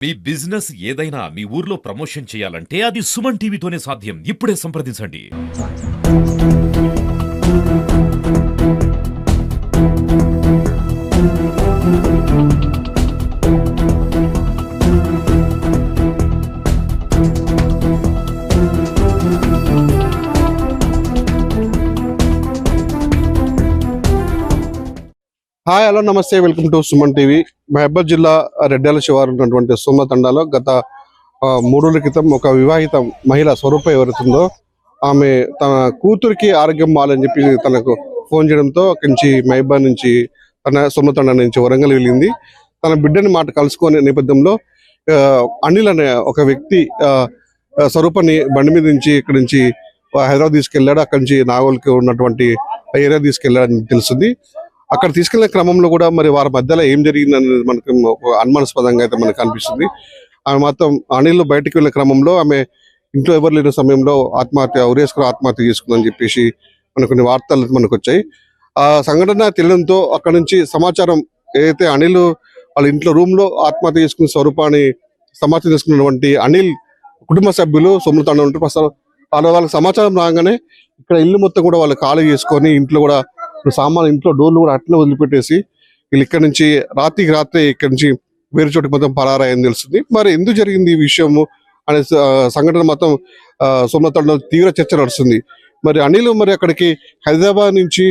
మీ business ఏదైనా మీ ఊర్లో promotion చేయాలంటే అది సుమన్ టీవీతోనే సాధ్యం. ఇప్పుడే సంప్రదించండి. హాయ్ హలో నమస్తే, welcome to Suman TV. Mahabub జిల్లా రెడ్డాల శివారు ఉన్నటువంటి సోమ తండాలో గత 3 రోజుల క్రితం ఒక వివాహిత మహిళ స్వరూప ఎవరుతుందో ఆమె తన కూతురికి ఆరోగ్యం బాగాలని చెప్పి తనకు ఫోన్ చేయడంతో అక్కడి నుంచి మహబూబ్ నుంచి తన సోమ తండా నుంచి వరంగల్ వెళ్ళింది. తన బిడ్డని మాట కలుసుకునే నేపథ్యంలో అనిల్ అనే ఒక వ్యక్తి స్వరూపని బండి మీద నుంచి ఇక్కడి నుంచి హైదరాబాద్ తీసుకెళ్లాడు. అక్కడి నుంచి నాగోల్కి ఉన్నటువంటి ఏరియా తీసుకెళ్లాడని తెలుస్తుంది. అక్కడ తీసుకెళ్లిన క్రమంలో కూడా మరి వారి మధ్యలో ఏం జరిగిందని మనకు అనుమానాస్పదంగా అయితే మనకు అనిపిస్తుంది. ఆమె మాత్రం అనిల్ బయటకు వెళ్ళిన క్రమంలో ఆమె ఇంట్లో ఎవరు లేని సమయంలో ఉరేసుకుని ఆత్మహత్య చేసుకుందని చెప్పేసి మనకు కొన్ని వార్తలు మనకు వచ్చాయి. ఆ సంఘటన తెలియడంతో అక్కడ నుంచి సమాచారం ఏదైతే అనిల్ వాళ్ళ ఇంట్లో రూమ్ లో ఆత్మహత్య చేసుకున్న స్వరూపాన్ని సమాచారం చేసుకున్నటువంటి అనిల్ కుటుంబ సభ్యులు సొమ్ముతాండ ఉంటే వాళ్ళకి సమాచారం రాగానే ఇక్కడ ఇల్లు మొత్తం కూడా వాళ్ళు ఖాళీ చేసుకొని ఇంట్లో కూడా సామాన్ ఇంట్లో డోర్లు కూడా అట్లా వదిలిపెట్టేసి వీళ్ళు ఇక్కడ నుంచి రాత్రి ఇక్కడ నుంచి వేరే చోటు మొత్తం పరారాయని తెలుస్తుంది. మరి ఎందుకు జరిగింది ఈ విషయము అనే సంఘటన మొత్తం సోమతంలో తీవ్ర చర్చ నడుస్తుంది. మరి అనిల్ మరి అక్కడికి హైదరాబాద్ నుంచి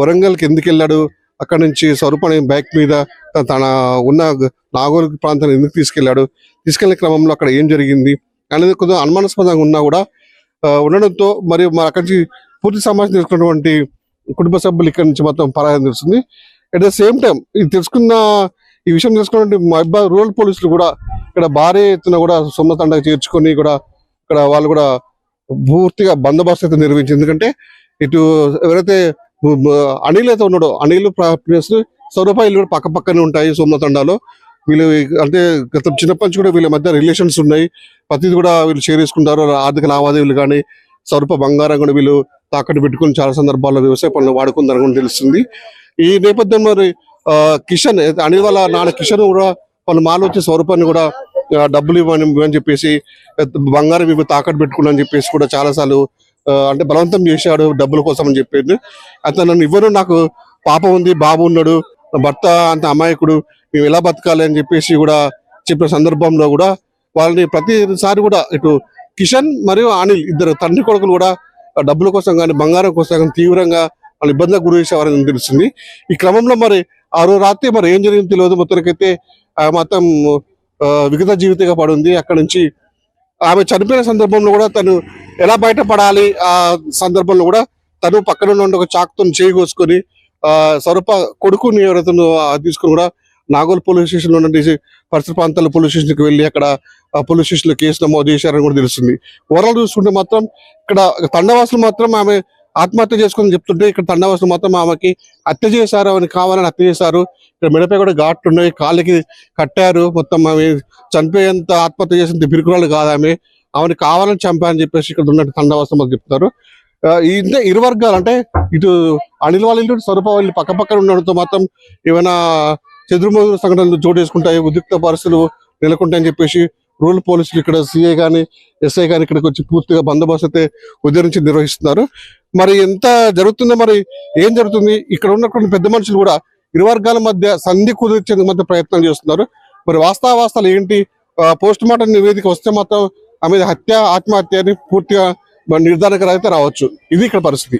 వరంగల్కి ఎందుకు వెళ్ళాడు, అక్కడ నుంచి స్వరూపని బైక్ మీద తన ఉన్న నాగోల్ ప్రాంతాన్ని ఎందుకు తీసుకెళ్లే క్రమంలో అక్కడ ఏం జరిగింది అనేది కొంచెం అనుమానాస్పదంగా ఉన్నా కూడా ఉండడంతో మరి అక్కడి నుంచి పూర్తి సమాచారం తీసుకున్నటువంటి కుటుంబ సభ్యులు ఇక్కడ నుంచి మొత్తం పరాయం తెలుస్తుంది. అట్ ద సేమ్ టైం ఈ విషయం తెలుసుకున్నటువంటి మహబూబ్ రూరల్ పోలీసులు కూడా ఇక్కడ భారీ ఎత్తున కూడా సొమ్మ తండకు చేర్చుకొని కూడా ఇక్కడ వాళ్ళు కూడా పూర్తిగా బందోబస్తు అయితే నిర్వహించింది. ఎందుకంటే ఇటు ఎవరైతే అనిల్ అయితే ఉన్నాడో అనిల్ స్వరూప ఇల్లు కూడా పక్క పక్కనే ఉంటాయి సొమ్మ తండాలో. వీళ్ళు అంటే గత చిన్నప్పటి నుంచి కూడా వీళ్ళ మధ్య రిలేషన్స్ ఉన్నాయి. ప్రతిది కూడా వీళ్ళు షేర్ చేసుకుంటారు. ఆర్థిక లావాదేవీలు కానీ స్వరూప బంగారం కూడా వీళ్ళు తాకట్టు పెట్టుకుని చాలా సందర్భాల్లో వ్యవసాయ పనులు వాడుకుందని తెలుస్తుంది. ఈ నేపథ్యంలో కిషన్ అనిల్ వాళ్ళ నాన్న కిషన్ కూడా వాళ్ళు మాలో వచ్చే స్వరూపాన్ని కూడా డబ్బులు ఇవ్వని చెప్పేసి బంగారం ఇవి తాకట్టు పెట్టుకుని చెప్పేసి కూడా చాలా సార్లు అంటే బలవంతం చేశాడు డబ్బుల కోసం అని చెప్పేది. అతను నన్ను ఇవ్వరు, నాకు పాప ఉంది, బాబు ఉన్నాడు, భర్త అంత అమాయకుడు, మేము ఎలా బతకాలి అని చెప్పేసి కూడా చెప్పిన సందర్భంలో కూడా వాళ్ళని ప్రతిసారి కూడా ఇటు కిషన్ మరియు అనిల్ ఇద్దరు తండ్రి కొడుకులు కూడా డబ్బుల కోసం కానీ బంగారం కోసం కానీ తీవ్రంగా వాళ్ళు ఇబ్బందులకు గురి చేసేవారని తెలుస్తుంది. ఈ క్రమంలో మరి ఆ రోజు రాత్రి మరి ఏం జరిగిందో తెలియదు. మొత్తానికైతే మొత్తం విగత జీవితంగా పడింది. అక్కడ నుంచి ఆమె చనిపోయిన సందర్భంలో కూడా తను ఎలా బయటపడాలి ఆ సందర్భంలో కూడా తను పక్కన ఉన్న ఒక చాకుతో చేయి కోసుకొని స్వరూప కొడుకుని ఎవరైతే తీసుకుని కూడా నాగోల్ పోలీస్ స్టేషన్ లో ఉన్న పరిసర ప్రాంతాల పోలీస్ స్టేషన్కి వెళ్ళి అక్కడ పోలీస్ స్టేషన్ లో కేసు నమోదు చేశారని కూడా తెలుస్తుంది. ఓవరాల్ చూసుకుంటే మాత్రం ఇక్కడ తండవాసులు మాత్రం ఆమె ఆత్మహత్య చేసుకుని చెప్తుంటే ఇక్కడ తండవాసులు మాత్రం ఆమెకి హత్య చేశారు, ఆమెను కావాలని హత్య చేశారు. ఇక్కడ మెడపై కూడా ఘాట్లు ఉన్నాయి, కాళ్ళకి కట్టారు. మొత్తం ఆమె చనిపోయేంత ఆత్మహత్య చేసిన పిరుకురాలు కాదు, ఆమెను కావాలని చంపారని చెప్పేసి ఇక్కడ ఉన్న తండవాసులు మాకు చెప్తారు. ఇంతే ఇరు వర్గాలు అంటే ఇటు అనిల్ వాళ్ళ ఇల్లు స్వరూప వాళ్ళు పక్క పక్కన ఉండడంతో మాత్రం ఏమైనా చెదురుమదురు సంఘటనలు చోటు చేసుకుంటాయి, ఉద్రిక్త పరిస్థితులు నెలకొంటాయని చెప్పేసి రూరల్ పోలీసులు ఇక్కడ సిఐ కానీ ఎస్ఐ కానీ ఇక్కడికి వచ్చి పూర్తిగా బందోబస్తు అయితే ఉదయం నుంచి నిర్వహిస్తున్నారు. మరి ఎంత జరుగుతుందో, మరి ఏం జరుగుతుంది, ఇక్కడ ఉన్నటువంటి పెద్ద మనుషులు కూడా ఇరు వర్గాల మధ్య సంధి కుదిర్చేందుకు మధ్య ప్రయత్నం చేస్తున్నారు. మరి వాస్తవాలు ఏంటి, పోస్ట్ మార్టం నివేదిక వస్తే మాత్రం ఆమె ఆత్మహత్య అని పూర్తిగా నిర్ధారణకు అయితే రావచ్చు. ఇది ఇక్కడ పరిస్థితి.